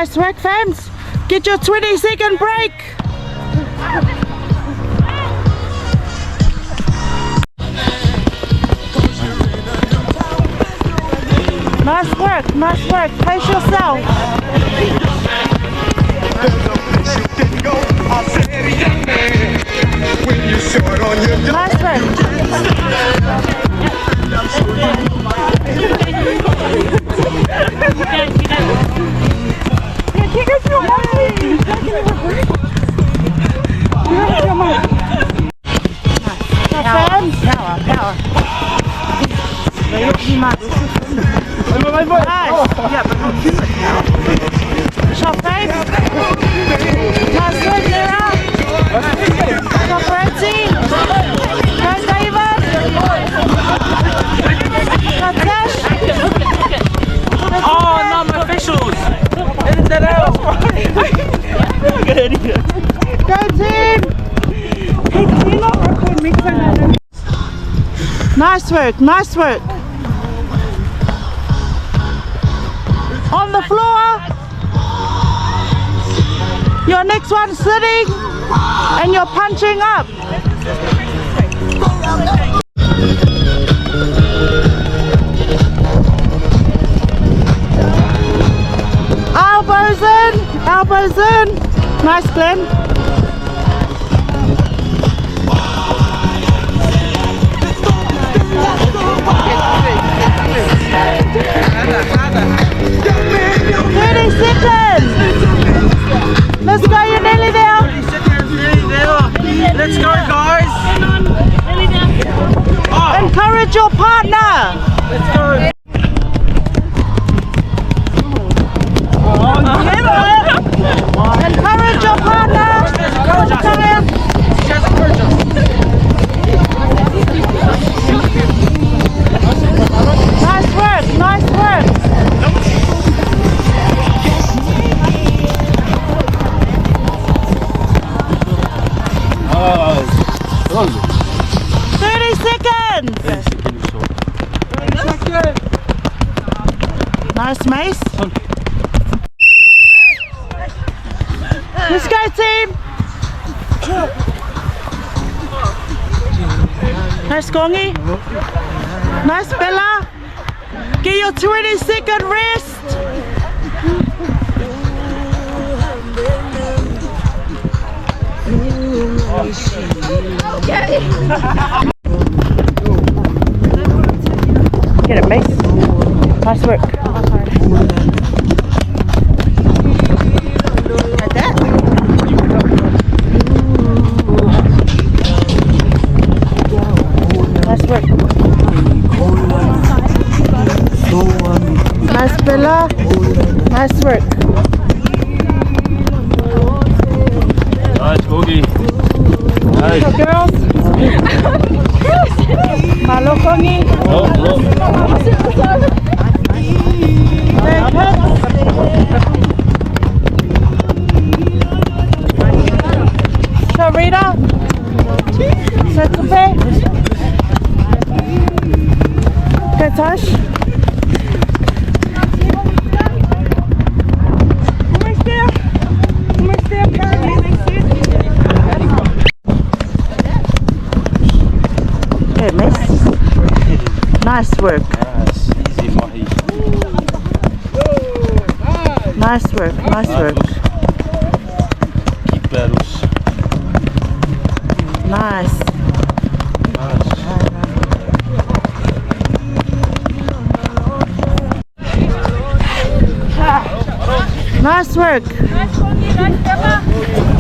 Nice work, fans. Get your 20-second break. Nice work, nice work. Pace yourself. Nice Shot babe. Nice work, Lera. Shot Francie. Go David. Shot Tash. Oh, not my officials. Edit that out. Go team. Hey, can you not record me? Nice work, nice work. On the floor. Your next one sitting and you're punching up. Elbows in, elbows in. Nice, Glenn. Let's go, you're nearly there. Let's go, guys. Encourage your partner. Let's go. Encourage your partner. Nice work, nice work. Oh, 30 seconds. Nice, Mace. Let's go, team. Nice, Kongi. Nice, Bella. Get your 20-second rest. Get it, Mace. Nice work. Like that. Nice work. Nice, Bella. Nice work. Nice, Boogie. Nice. So, girls. Malo, Kongi. Sharita. Setsupe. Katash. Okay, Miss. Nice work. Nice, easy, Mahi. Nice work, nice work. Keep battles. Nice. Nice work.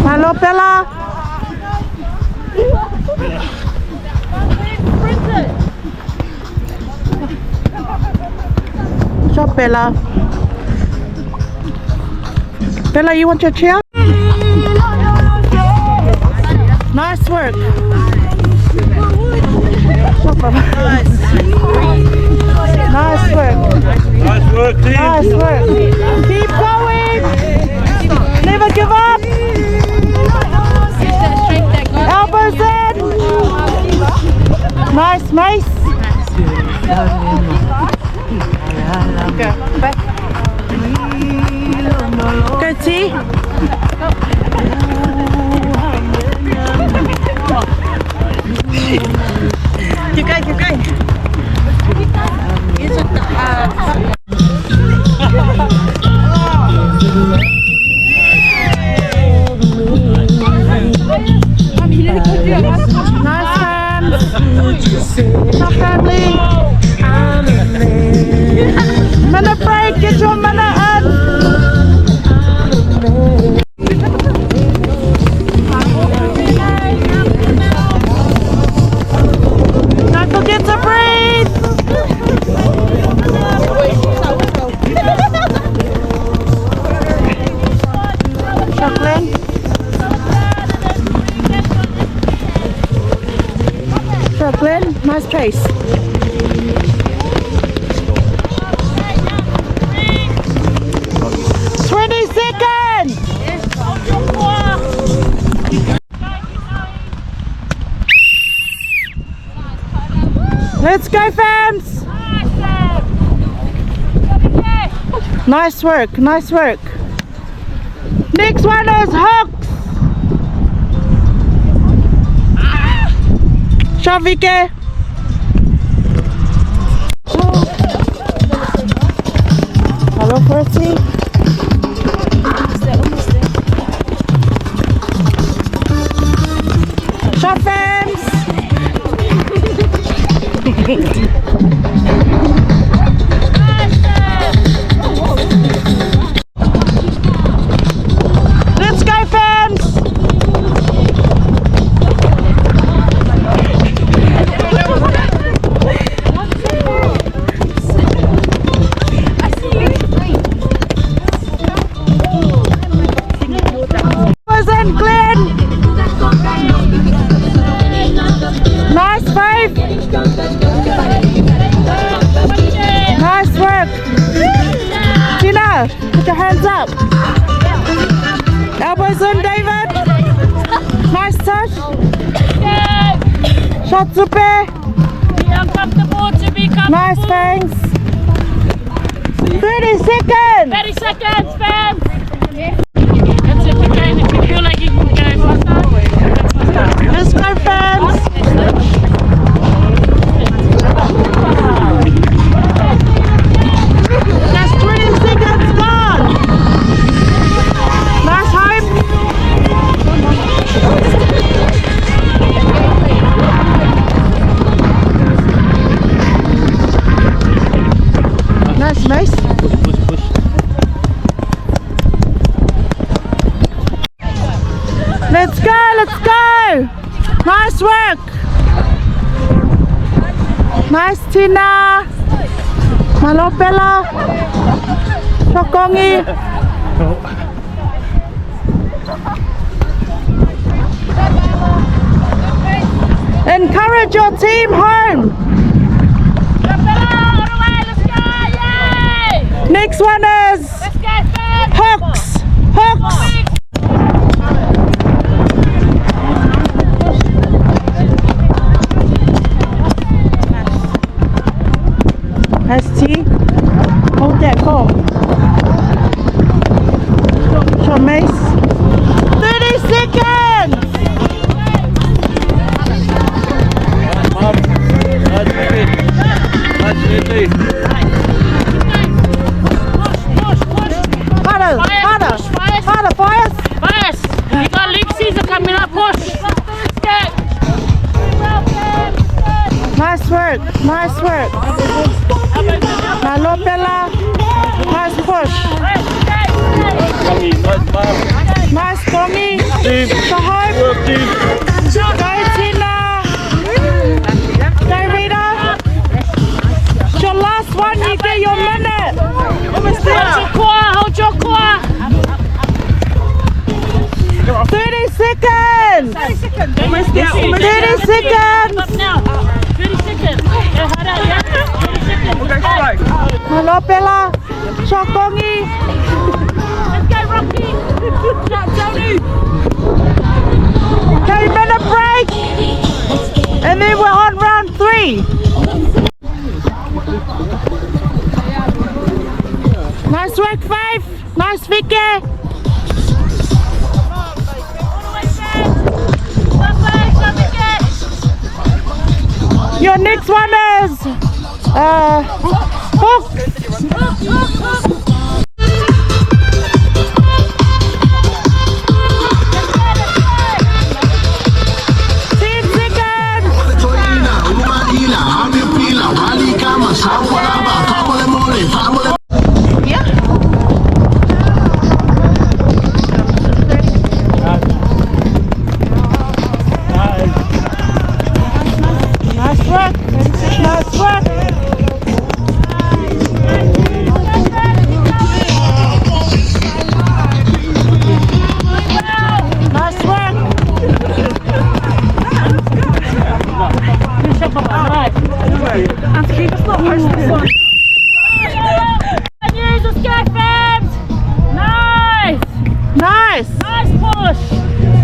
Hello, Bella. Good job, Bella. Bella, you want your chair? Nice work. Nice work. Nice work, team. Nice work. Keep going. Never give up. Elbows in. Nice, Mace. Go back. Go Trace. 20 seconds. Let's go, fams. Nice work, nice work. Next one is hooks. Shavike. Hello, Percy. Shot, fams. Let's go, fans! Wasn't Glenn. Nice five. Nice work. Tina, put your hands up. Elbows in, David. Nice touch. Shot super. Nice fangs. 30 seconds. 30 seconds, fam. That's it, okay. If you feel like you can go faster. Let's go, fans. That's 20 seconds gone. Nice hype. Nice, nice. Push, push. Let's go, let's go. Nice work. Nice, Tina. Malopela. Shokongi. Encourage your team home. Next one is hooks. Hooks. Nice T. Hold that call. Shot Mace. 30 seconds. Harder, harder, harder, fires. Fires. You got leaf season coming up. Push. Nice work, nice work. Malopela. Nice push. Nice Tommy. Sahib. Go Tina. Go Rita. It's your last one, you get your minute. Hold your core. Hold your core. 30 seconds. 30 seconds. Up now. 30 seconds. Yeah, hold on, yeah. 30 seconds. Malopela. Shokongi. Let's go, Rocky. Shot, Tony. Okay, minute break. And then we're on round 3. Nice work, 5. Nice, Vicky. Your next one is hook. 10 seconds. Nice work. Nice work.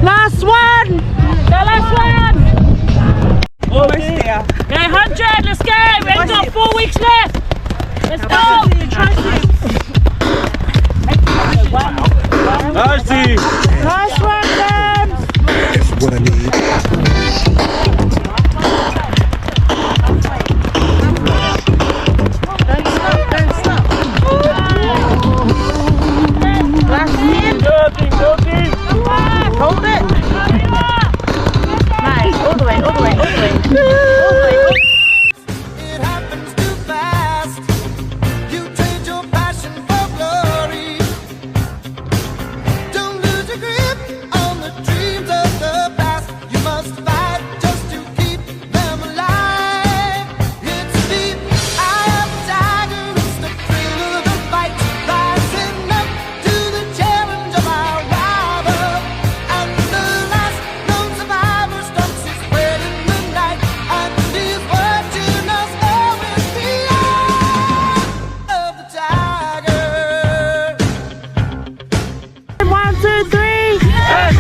Last one. The last one. Almost there. Okay, 100. Let's go. We only got 4 weeks left. Let's go. Nicey. Nice one, Sam. That's what I need. Don't stop, don't stop. Last in. Hold it. Nice. All the way, all the way, all the way. All the way. It happens too fast. You trade your passion for glory. Don't lose your grip on the dreams of the past. You must fight just to keep them alive. It's the eye of the tiger. It's the thrill of the fight. Rising up to the challenge of our rival. And the last known survivor stalks his spread in the night. And he's watching us all with the eye of the tiger. 1, 2, 3. Yes,